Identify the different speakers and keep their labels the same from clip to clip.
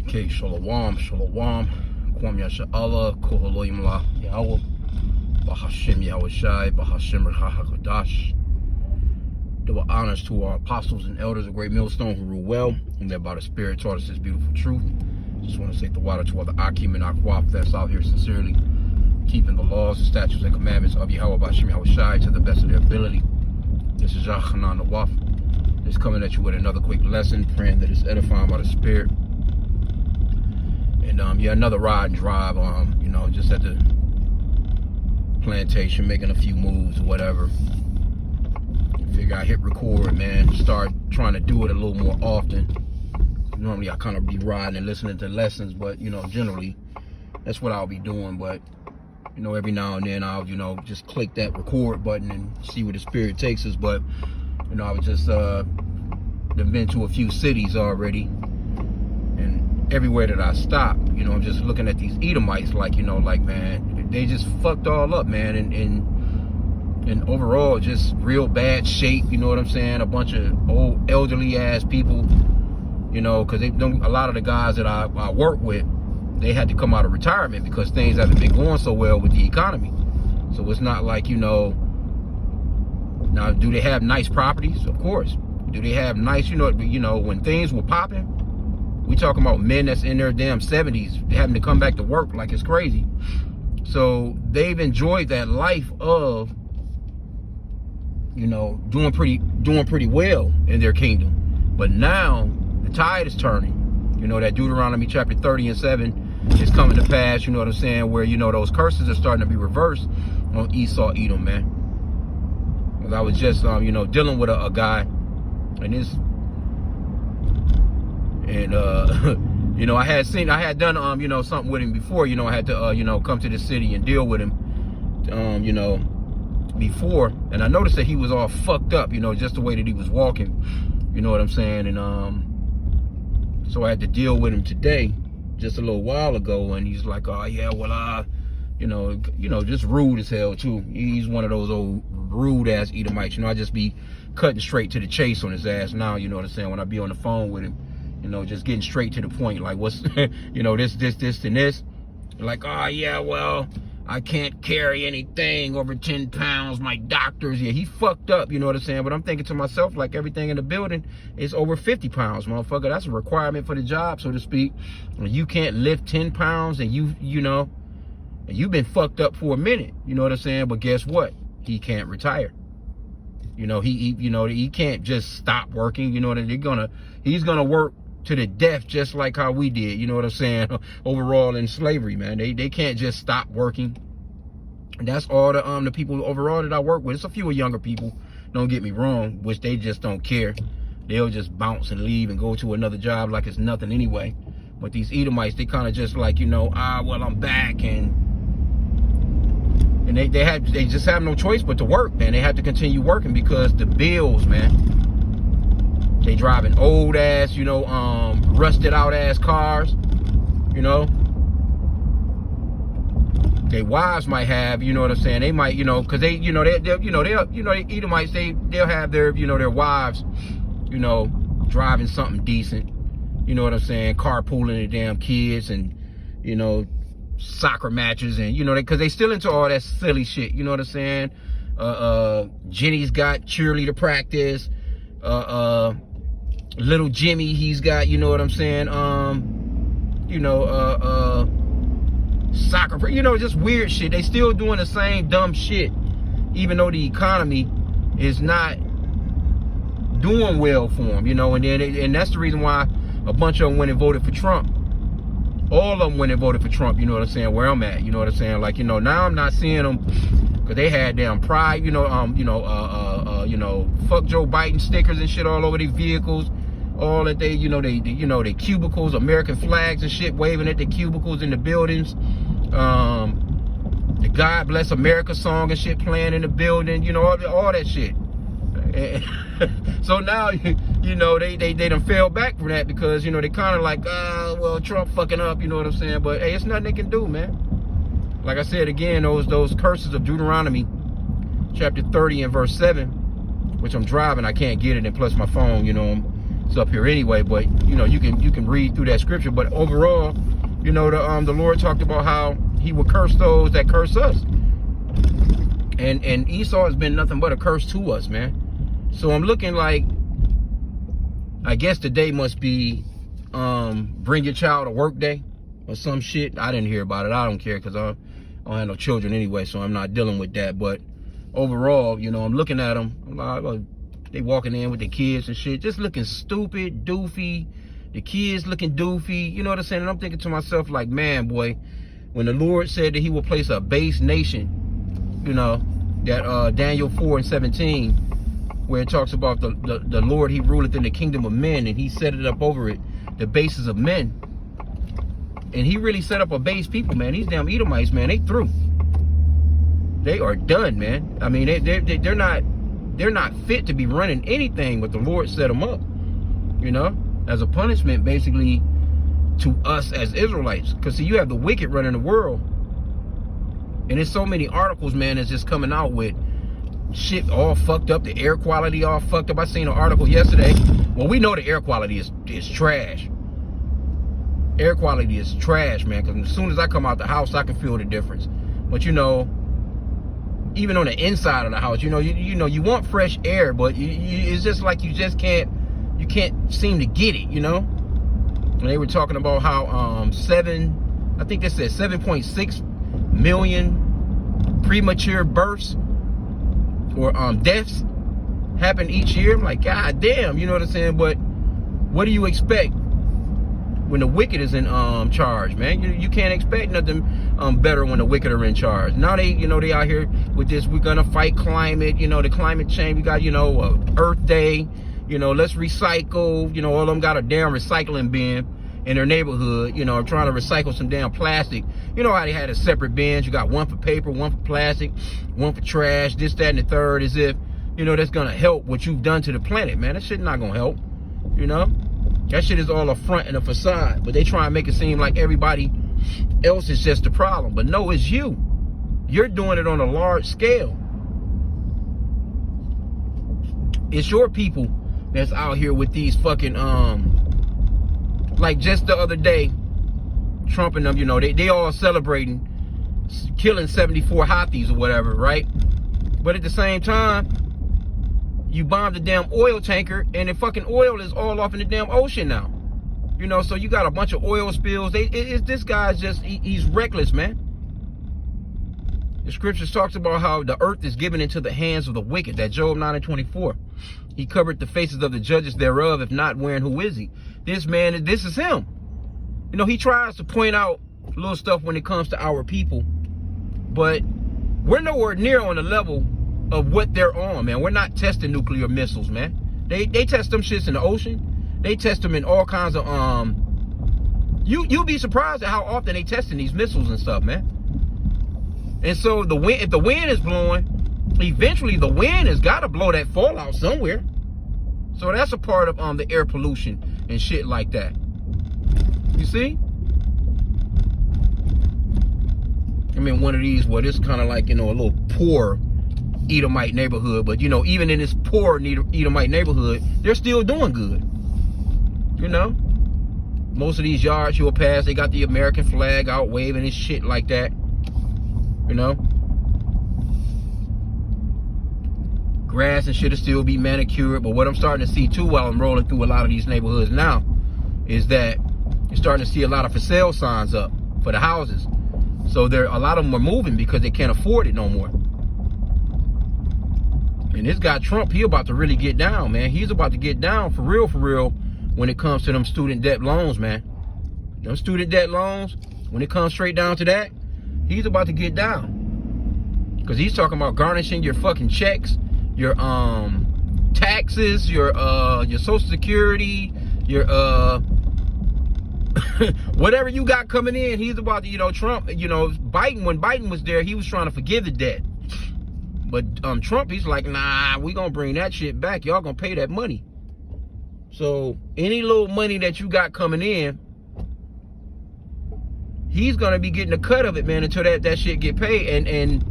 Speaker 1: Okay, shalom, shalom. Kwam Yasha Allah, Koholoyim La Yahweh, H.I.M Yahweh Shai, H.I.M HaKadosh. Double honors to our apostles and elders of Great Millstone who rule well, and that by the Spirit taught us this beautiful truth. Just want to say the water to all the H.I.M and Akwaf that's out here sincerely keeping the laws, the statutes, and commandments of Yahweh H.I.M Yahweh Shai to the best of their ability. This is Yachanan Nawaf. Just coming at you with another quick lesson, praying that it's edifying by the Spirit. And yeah, another ride and drive, just at the plantation, making a few moves or whatever. Figure I hit record, man. Start trying to do it a little more often. Normally I kind of be riding and listening to lessons, but generally that's what I'll be doing. But every now and then I'll just click that record button and see where the Spirit takes us. But I was just I've been to a few cities already, and everywhere that I stop, I'm just looking at these Edomites like man, they just fucked all up, man, and overall just real bad shape, you know what I'm saying? A bunch of old elderly ass people, because they don't, a lot of the guys that I work with, they had to come out of retirement because things haven't been going so well with the economy. So it's not like, now do they have nice properties? Of course. Do they have nice, when things were popping, we talking about men that's in their damn 70s having to come back to work like it's crazy. So they've enjoyed that life of, doing pretty well in their kingdom. But now the tide is turning. That Deuteronomy chapter 30 and 7 is coming to pass, you know what I'm saying, where those curses are starting to be reversed on Esau, Edom, man. Because I was just dealing with a guy, and I had done something with him before. I had to come to the city and deal with him before, and I noticed that he was all fucked up, just the way that he was walking, you know what I'm saying. And so I had to deal with him today, just a little while ago, and he's like, oh yeah, well just rude as hell too. He's one of those old rude ass Edomites. I just be cutting straight to the chase on his ass now, you know what I'm saying, when I be on the phone with him, just getting straight to the point, like what's this and this, like, oh yeah, well, I can't carry anything over 10 pounds, my doctors, yeah, he fucked up, you know what I'm saying. But I'm thinking to myself, like, everything in the building is over 50 pounds, motherfucker. That's a requirement for the job, so to speak. You can't lift 10 pounds and you've been fucked up for a minute, you know what I'm saying. But guess what? He can't retire. He can't just stop working. He's gonna work to the death, just like how we did, you know what I'm saying, overall in slavery, man. They can't just stop working. And that's all the people overall that I work with. It's a few younger people, don't get me wrong, which they just don't care. They'll just bounce and leave and go to another job like it's nothing anyway. But these Edomites, they kind of just like, well, I'm back, and they just have no choice but to work, man. They have to continue working because the bills, man. They driving old ass, rusted out ass cars, Their wives might have, you know what I'm saying. They might, because they, Edomites, they'll have their, their wives, driving something decent, you know what I'm saying, carpooling their damn kids, and soccer matches, and because they still into all that silly shit, you know what I'm saying. Jenny's got cheerleader practice. Little Jimmy, he's got, you know what I'm saying, soccer, just weird shit. They still doing the same dumb shit, even though the economy is not doing well for them, and that's the reason why a bunch of them went and voted for Trump. All of them went and voted for Trump, you know what I'm saying, where I'm at, you know what I'm saying. Like, now I'm not seeing them because they had damn pride, fuck Joe Biden stickers and shit all over their vehicles. All that they, they cubicles, American flags and shit waving at the cubicles in the buildings. The God Bless America song and shit playing in the building, all that shit. So now, they done fell back from that because, they kind of like, well, Trump fucking up, you know what I'm saying? But hey, it's nothing they can do, man. Like I said, again, those curses of Deuteronomy chapter 30 and verse 7, which I'm driving, I can't get it, and plus my phone, It's up here anyway, but you know, you can read through that scripture. But overall, you know, the Lord talked about how he would curse those that curse us. And Esau has been nothing but a curse to us, man. So I'm looking like, I guess the day must be bring your child to work day or some shit. I didn't hear about it. I don't care, because I don't have no children anyway, so I'm not dealing with that. But overall, you know, I'm looking at them. They walking in with the kids and shit, just looking stupid, doofy. The kids looking doofy. You know what I'm saying? And I'm thinking to myself, like, man, boy, when the Lord said that he will place a base nation, you know, that Daniel 4:17, where it talks about the Lord, he ruleth in the kingdom of men, and he set it up over it, the bases of men. And he really set up a base people, man. These damn Edomites, man, they through. They are done, man. I mean, they're not fit to be running anything, but the Lord set them up, you know, as a punishment, basically, to us as Israelites. Because, see, you have the wicked running the world. And there's so many articles, man, that's just coming out with shit all fucked up, the air quality all fucked up. I seen an article yesterday. Well, we know the air quality is trash. Air quality is trash, man, because as soon as I come out the house, I can feel the difference. But, you know, even on the inside of the house, you know, you want fresh air, but it's just like you can't seem to get it, you know. And they were talking about how I think they said 7.6 million premature births or deaths happen each year. I'm like, God damn, you know what I'm saying? But what do you expect when the wicked is in charge, man? You can't expect nothing better when the wicked are in charge. Now they, you know, they out here with this, we're gonna fight climate, you know, the climate change. We got, you know, Earth Day, you know, let's recycle. You know, all of them got a damn recycling bin in their neighborhood, you know, trying to recycle some damn plastic. You know how they had a separate bins? You got one for paper, one for plastic, one for trash, this, that, and the third, as if, you know, that's gonna help what you've done to the planet, man. That shit not gonna help, you know? That shit is all a front and a facade, but they try and make it seem like everybody else is just the problem. But no, it's you. You're doing it on a large scale. It's your people that's out here with these fucking, like just the other day, Trump and them, you know, they all celebrating killing 74 Houthis or whatever, right? But at the same time, you bombed the damn oil tanker, and the fucking oil is all off in the damn ocean now. You know, so you got a bunch of oil spills. This guy's just, he's reckless, man. The scriptures talks about how the earth is given into the hands of the wicked. That Job 9:24. He covered the faces of the judges thereof. If not, wherein who is he? This man, this is him. You know, he tries to point out little stuff when it comes to our people, but we're nowhere near on the level of what they're on, man. We're not testing nuclear missiles, man. They test them shits in the ocean. They test them in all kinds of you'll be surprised at how often they testing these missiles and stuff, man. And so the wind, if the wind is blowing, eventually the wind has got to blow that fallout somewhere. So that's a part of the air pollution and shit like that. You see? I mean, one of these, well, this kind of like, you know, a little poor Edomite neighborhood, but you know, even in this poor Edomite neighborhood, they're still doing good. You know, most of these yards you'll pass, they got the American flag out waving and shit like that. You know, grass and shit will still be manicured. But what I'm starting to see too, while I'm rolling through a lot of these neighborhoods now, is that you're starting to see a lot of for sale signs up for the houses. So a lot of them are moving because they can't afford it no more. And this guy Trump, he about to really get down, man. He's about to get down for real, when it comes to them student debt loans, man. Them student debt loans, when it comes straight down to that, he's about to get down. Because he's talking about garnishing your fucking checks, your taxes, your Social Security, your whatever you got coming in. He's about to, you know, Trump, you know, when Biden was there, he was trying to forgive the debt. But Trump, he's like, nah, we gonna bring that shit back. Y'all gonna pay that money. So any little money that you got coming in, he's gonna be getting a cut of it, man, until that shit get paid. And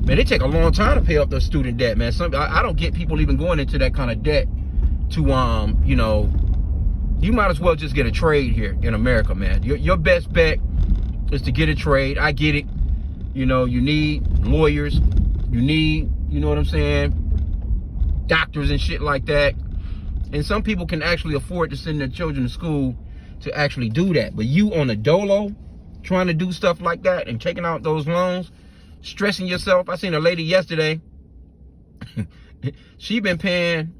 Speaker 1: man, it take a long time to pay off the student debt, man. I don't get people even going into that kind of debt to you know, you might as well just get a trade here in America, man. Your best bet is to get a trade. I get it. You know, you need lawyers. You need, you know what I'm saying, doctors and shit like that. And some people can actually afford to send their children to school to actually do that. But you on a dolo, trying to do stuff like that and taking out those loans, stressing yourself. I seen a lady yesterday. She been paying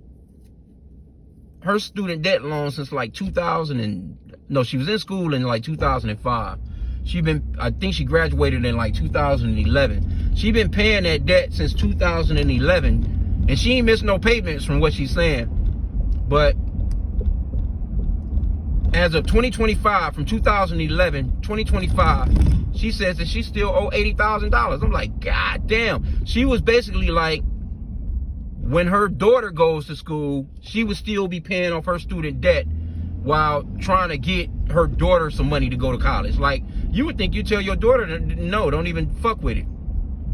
Speaker 1: her student debt loan since like 2000 and no, she was in school in like 2005. I think she graduated in like 2011. She been paying that debt since 2011, and she ain't missed no payments from what she's saying. But as of 2025, from 2011, 2025, she says that she still owe $80,000. I'm like, God damn. She was basically like, when her daughter goes to school, she would still be paying off her student debt while trying to get her daughter some money to go to college. Like, you would think you tell your daughter, no, don't even fuck with it.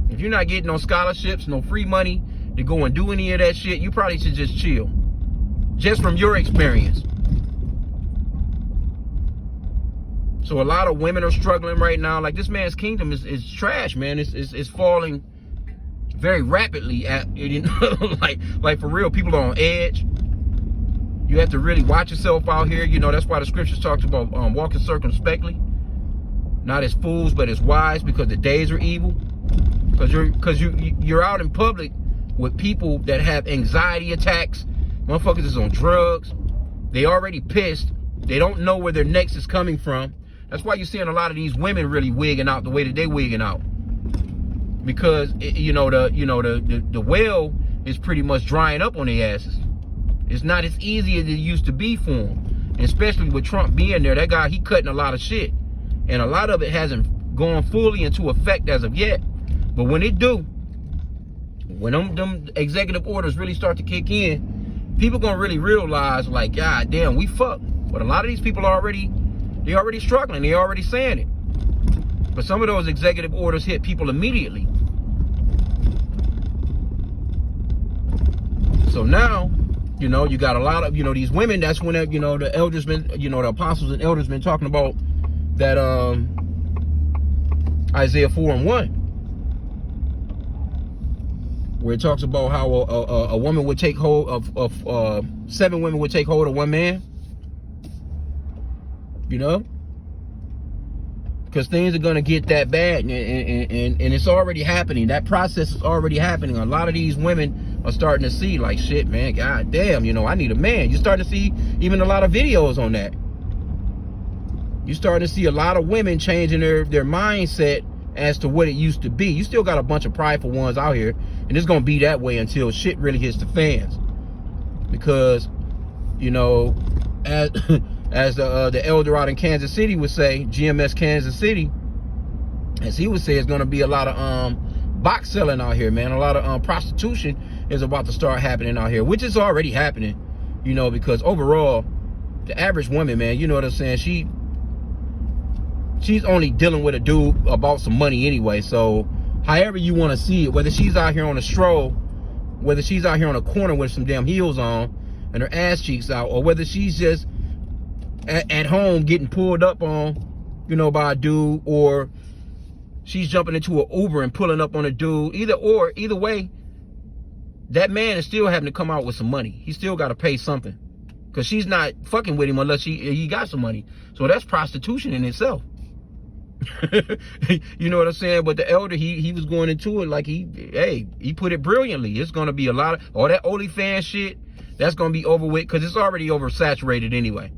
Speaker 1: If you're not getting no scholarships, no free money to go and do any of that shit, you probably should just chill. Just from your experience. So a lot of women are struggling right now. Like, this man's kingdom is trash, man. It's falling very rapidly at, you know, like for real, people are on edge. You have to really watch yourself out here. You know, that's why the scriptures talks about walking circumspectly, not as fools but as wise, because the days are evil. Because you're out in public with people that have anxiety attacks. Motherfuckers is on drugs. They already pissed. They don't know where their next is coming from. That's why you're seeing a lot of these women really wigging out the way that they wigging out. Because the well is pretty much drying up on their asses. It's not as easy as it used to be for them. And especially with Trump being there, that guy, he cutting a lot of shit. And a lot of it hasn't gone fully into effect as of yet. But when it do, when them executive orders really start to kick in, people gonna really realize, like, God damn, we fucked. But a lot of these people are already struggling. They already saying it. But some of those executive orders hit people immediately. So now, you know, you got a lot of, you know, these women. That's when, you know, the elders been, you know, the apostles and elders been talking about that Isaiah 4:1, where it talks about how a woman would take hold of 7 women would take hold of one man. You know, because things are going to get that bad, and it's already happening. That process is already happening. A lot of these women are starting to see, like, shit, man, god damn, you know, I need a man. You're starting to see even a lot of videos on that. You're starting to see a lot of women changing their mindset as to what it used to be. You still got a bunch of prideful ones out here, and it's going to be that way until shit really hits the fans. Because, you know, as the elder out in Kansas City would say, GMS Kansas City, as he would say, it's going to be a lot of box selling out here, man. A lot of prostitution is about to start happening out here, which is already happening, you know, because overall, the average woman, man, you know what I'm saying, she's only dealing with a dude about some money anyway. So however you want to see it, whether she's out here on a stroll, whether she's out here on a corner with some damn heels on and her ass cheeks out, or whether she's just at home getting pulled up on, you know, by a dude, or she's jumping into an Uber and pulling up on a dude. Either way, that man is still having to come out with some money. He still got to pay something, because she's not fucking with him unless he got some money. So that's prostitution in itself. You know what I'm saying? But the elder, he was going into it like he put it brilliantly. It's going to be a lot of all that OnlyFans shit. That's going to be over with, because it's already oversaturated anyway.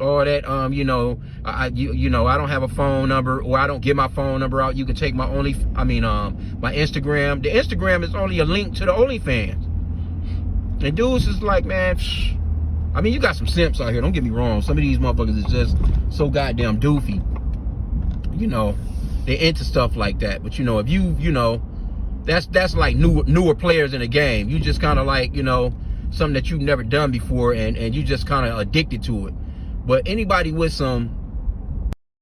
Speaker 1: All that, you know, I don't have a phone number, or I don't give my phone number out. You can take my my Instagram. The Instagram is only a link to the OnlyFans. And dudes is like, man, I mean, you got some simps out here. Don't get me wrong. Some of these motherfuckers is just so goddamn doofy. You know, they into stuff like that. But you know, if you know, that's like newer players in the game. You just kind of like, you know, something that you've never done before, and you just kind of addicted to it. But anybody with some